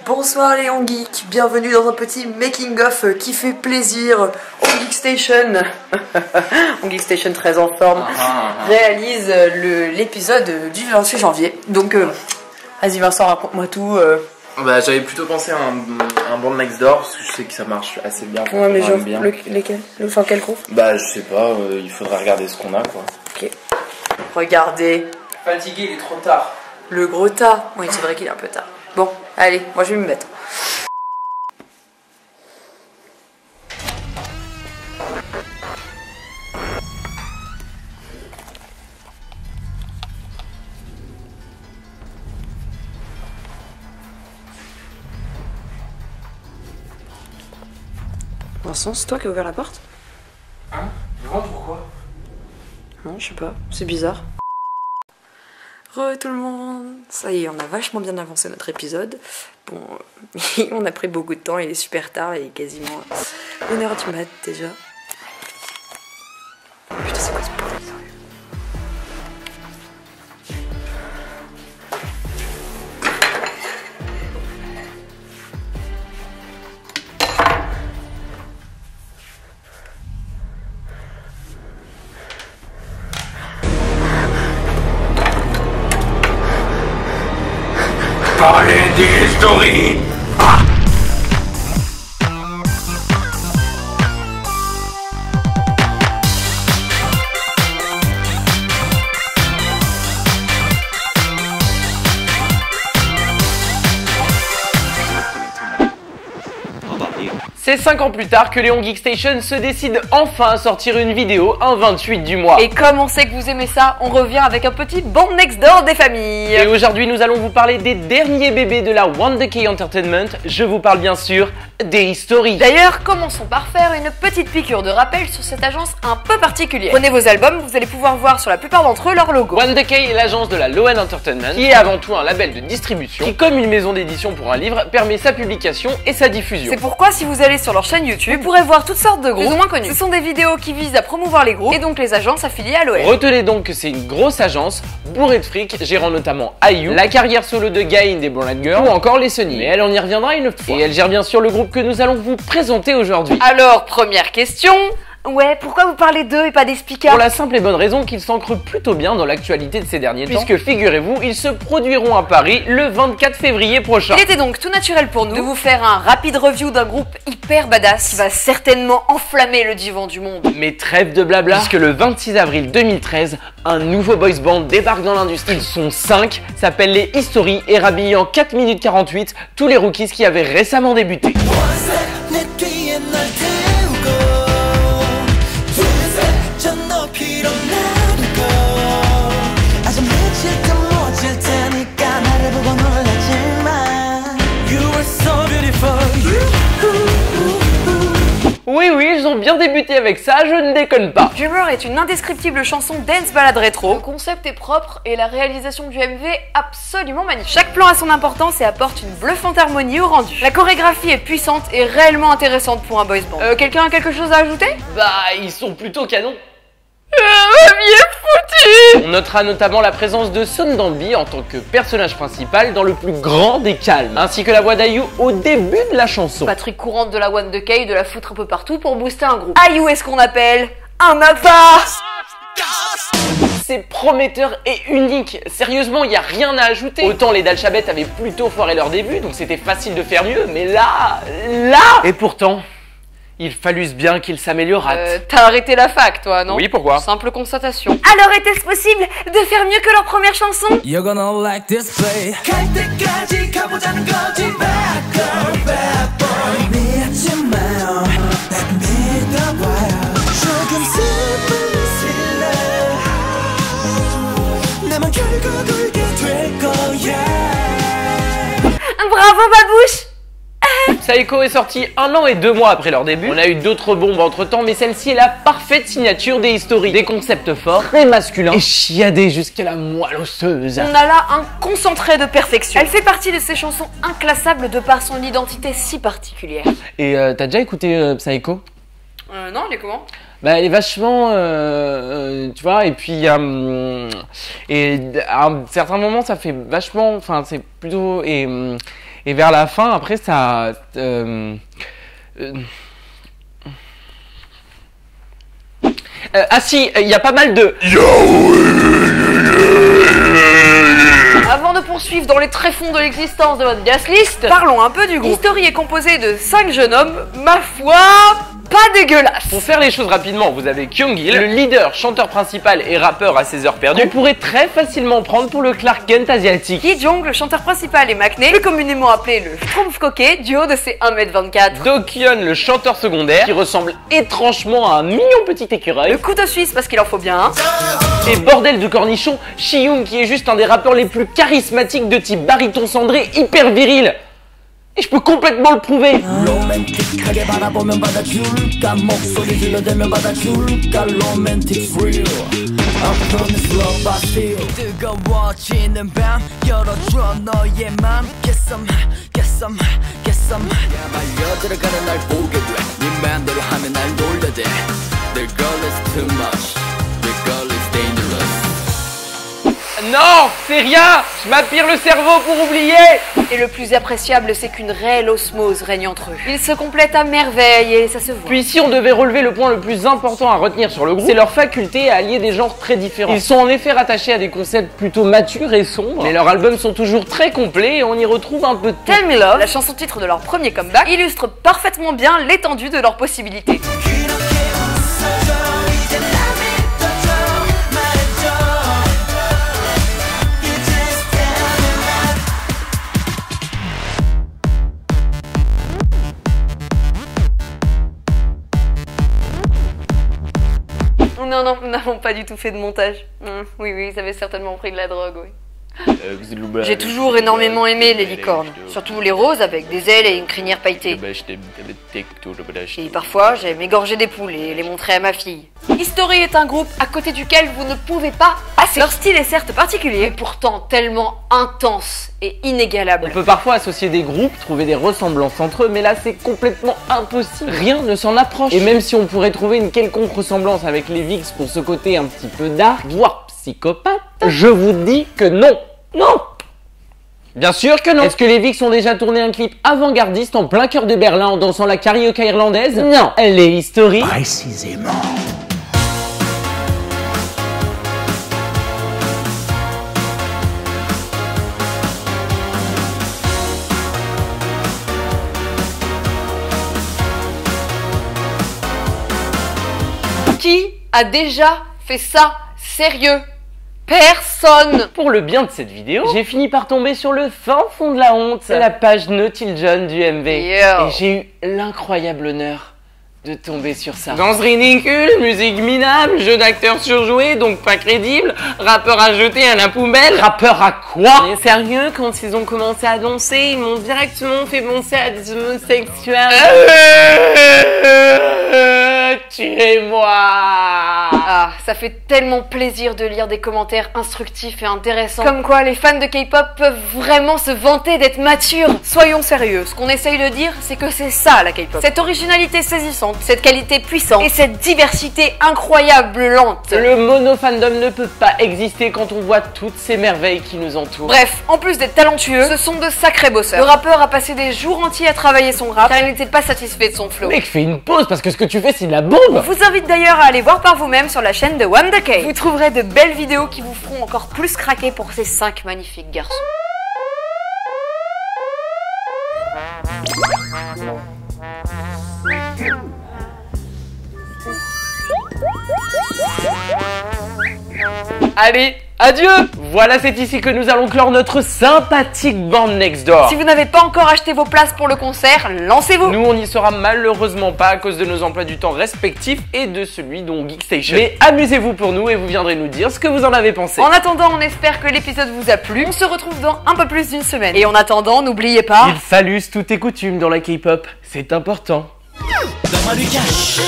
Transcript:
Bonsoir les Geeks, bienvenue dans un petit making of qui fait plaisir. Geek Station, Geek Station très en forme, réalise l'épisode du 28 janvier. Donc vas-y Vincent, raconte-moi tout. Bah j'avais plutôt pensé à un Band Next Door parce que je sais que ça marche assez bien. Ouais mais genre lesquels, enfin quel groupe? Bah je sais pas, il faudra regarder ce qu'on a quoi. Ok. Regardez. Fatigué, il est trop tard. Le gros tas. Oui c'est vrai qu'il est un peu tard. Bon, allez, moi je vais me mettre. Vincent, c'est toi qui as ouvert la porte? Hein? Vraiment pourquoi? Non, je sais pas, c'est bizarre. Re tout le monde. Ça y est, on a vachement bien avancé notre épisode. Bon, on a pris beaucoup de temps, il est super tard, il est quasiment 1h du mat déjà. Putain, c'est quoi ce bruit? Parlez des stories. C'est 5 ans plus tard que Léon Geek Station se décide enfin à sortir une vidéo un 28 du mois. Et comme on sait que vous aimez ça, on revient avec un petit Band Next Door des familles. Et aujourd'hui nous allons vous parler des derniers bébés de la Wonder Key Entertainment. Je vous parle bien sûr des History. D'ailleurs, commençons par faire une petite piqûre de rappel sur cette agence un peu particulière. Prenez vos albums, vous allez pouvoir voir sur la plupart d'entre eux leur logo. Wonder Key est l'agence de la Lowen Entertainment, qui est avant tout un label de distribution, qui comme une maison d'édition pour un livre, permet sa publication et sa diffusion. C'est pourquoi si vous allez sur leur chaîne YouTube, vous pourrez voir toutes sortes de groupes plus ou moins connus. Ce sont des vidéos qui visent à promouvoir les groupes et donc les agences affiliées à l'OL. Retenez donc que c'est une grosse agence, bourrée de fric, gérant notamment IU, la carrière solo de Gain des Blonde Girls ou encore les Sony. Mais elle, on y reviendra une autre fois. Et elle gère bien sûr le groupe que nous allons vous présenter aujourd'hui. Alors, première question. Ouais, pourquoi vous parlez d'eux et pas des speakers? Pour la simple et bonne raison qu'ils s'ancrent plutôt bien dans l'actualité de ces derniers temps, puisque figurez-vous, ils se produiront à Paris le 24 février prochain. Il était donc tout naturel pour nous de vous faire un rapide review d'un groupe hyper badass qui va certainement enflammer le divan du monde. Mais trêve de blabla, puisque le 26 avril 2013, un nouveau boys band débarque dans l'industrie. Ils sont 5, s'appellent les History et rhabillent en 4 minutes 48 tous les rookies qui avaient récemment débuté. Oui, ils ont bien débuté avec ça, je ne déconne pas. Dreamer est une indescriptible chanson dance ballade rétro. Le concept est propre et la réalisation du MV absolument magnifique. Chaque plan a son importance et apporte une bluffante harmonie au rendu. La chorégraphie est puissante et réellement intéressante pour un boys band. Quelqu'un a quelque chose à ajouter? Bah, ils sont plutôt canons. Bien foutu. On notera notamment la présence de Son Dambi en tant que personnage principal dans le plus grand des calmes, ainsi que la voix d'IU au début de la chanson. Pas truc courante de la One de Kay de la foutre un peu partout pour booster un groupe. IU est ce qu'on appelle un alpha. C'est prometteur et unique. Sérieusement, il n'y a rien à ajouter. Autant les Dalchabet avaient plutôt foiré leur début, donc c'était facile de faire mieux, mais là... Et pourtant... il fallut bien qu'il s'améliore. T'as arrêté la fac, toi, non? Oui, pourquoi? Simple constatation. Alors était-ce possible de faire mieux que leur première chanson? You're gonna like this play. Bravo, Babouche. Saeko est sorti 1 an et 2 mois après leur début. On a eu d'autres bombes entre temps, mais celle-ci est la parfaite signature des History. Des concepts forts, très masculins et chiadés jusqu'à la moelle osseuse. On a là un concentré de perfection. Elle fait partie de ces chansons inclassables de par son identité si particulière. Et t'as déjà écouté Psycho? Non, elle est comment? Bah, elle est vachement, tu vois, et puis et à un certain moment, ça fait vachement, enfin, c'est plutôt, et Et vers la fin, après, ça... ah si, il y a pas mal de... Avant de poursuivre dans les tréfonds de l'existence de votre guest list, parlons un peu du groupe. History est composé de 5 jeunes hommes, ma foi, pas dégueulasse. Pour faire les choses rapidement, vous avez Kyung-il, le leader, chanteur principal et rappeur à ses heures perdues, qu'on pourrait très facilement prendre pour le Clark Kent asiatique. Ki-jong, le chanteur principal et McNe, plus communément appelé le Schtroumpf coquet, du haut de ses 1m24. Do-kyun, le chanteur secondaire, qui ressemble étrangement à un mignon petit écureuil. Le couteau suisse parce qu'il en faut bien un. Et bordel de cornichon, Chi-young qui est juste un des rappeurs les plus charismatiques de type baryton cendré, hyper viril. Et je peux complètement le prouver. Non, c'est rien. Je m'aspire le cerveau pour oublier. Et le plus appréciable, c'est qu'une réelle osmose règne entre eux. Ils se complètent à merveille et ça se voit. Puis si on devait relever le point le plus important à retenir sur le groupe, c'est leur faculté à allier des genres très différents. Ils sont en effet rattachés à des concepts plutôt matures et sombres, mais leurs albums sont toujours très complets et on y retrouve un peu de tout. Tell Me Love, la chanson titre de leur premier comeback, illustre parfaitement bien l'étendue de leurs possibilités. Non, nous n'avons pas du tout fait de montage. Oui, ça avait certainement pris de la drogue, oui. J'ai toujours énormément aimé les licornes, surtout les roses avec des ailes et une crinière pailletée. Et parfois, j'aime égorger des poules et les montrer à ma fille. History est un groupe à côté duquel vous ne pouvez pas passer. Leur style est certes particulier, mais pourtant tellement intense et inégalable. On peut parfois associer des groupes, trouver des ressemblances entre eux, mais là c'est complètement impossible. Rien ne s'en approche. Et même si on pourrait trouver une quelconque ressemblance avec les Vix pour ce côté un petit peu dark, voire psychopathe, je vous dis que non. Non! Bien sûr que non. Est-ce que les Vix ont déjà tourné un clip avant-gardiste en plein cœur de Berlin en dansant la carioca irlandaise? Non. Les History. Précisément. Qui a déjà fait ça? Sérieux? Personne! Pour le bien de cette vidéo, j'ai fini par tomber sur le fin fond de la honte, la page Naughty John du MV. Et j'ai eu l'incroyable honneur de tomber sur ça. Danse ridicule, musique minable, jeu d'acteur surjoué, donc pas crédible, rappeur à jeter à la poubelle. Rappeur à quoi? Mais sérieux, quand ils ont commencé à danser, ils m'ont directement fait penser à des homosexuels. Tuez-moi! Ah, ça fait tellement plaisir de lire des commentaires instructifs et intéressants. Comme quoi, les fans de K-pop peuvent vraiment se vanter d'être matures. Soyons sérieux, ce qu'on essaye de dire, c'est que c'est ça la K-pop. Cette originalité saisissante, cette qualité puissante et cette diversité incroyable lente. Le monofandom ne peut pas exister quand on voit toutes ces merveilles qui nous entourent. Bref, en plus d'être talentueux, ce sont de sacrés bosseurs. Le rappeur a passé des jours entiers à travailler son rap car il n'était pas satisfait de son flow. Mec, fais une pause parce que ce que tu fais c'est de la bombe. Je vous invite d'ailleurs à aller voir par vous-même sur la chaîne de Wanda K. Vous trouverez de belles vidéos qui vous feront encore plus craquer pour ces 5 magnifiques garçons. Allez, adieu! Voilà, c'est ici que nous allons clore notre sympathique bande Next Door. Si vous n'avez pas encore acheté vos places pour le concert, lancez-vous! Nous, on n'y sera malheureusement pas à cause de nos emplois du temps respectifs et de celui dont Geek Station. Mais amusez-vous pour nous et vous viendrez nous dire ce que vous en avez pensé. En attendant, on espère que l'épisode vous a plu. On se retrouve dans un peu plus d'une semaine. Et en attendant, n'oubliez pas... Il phallus, tout est coutume dans la K-pop. C'est important. Donne-moi du cash.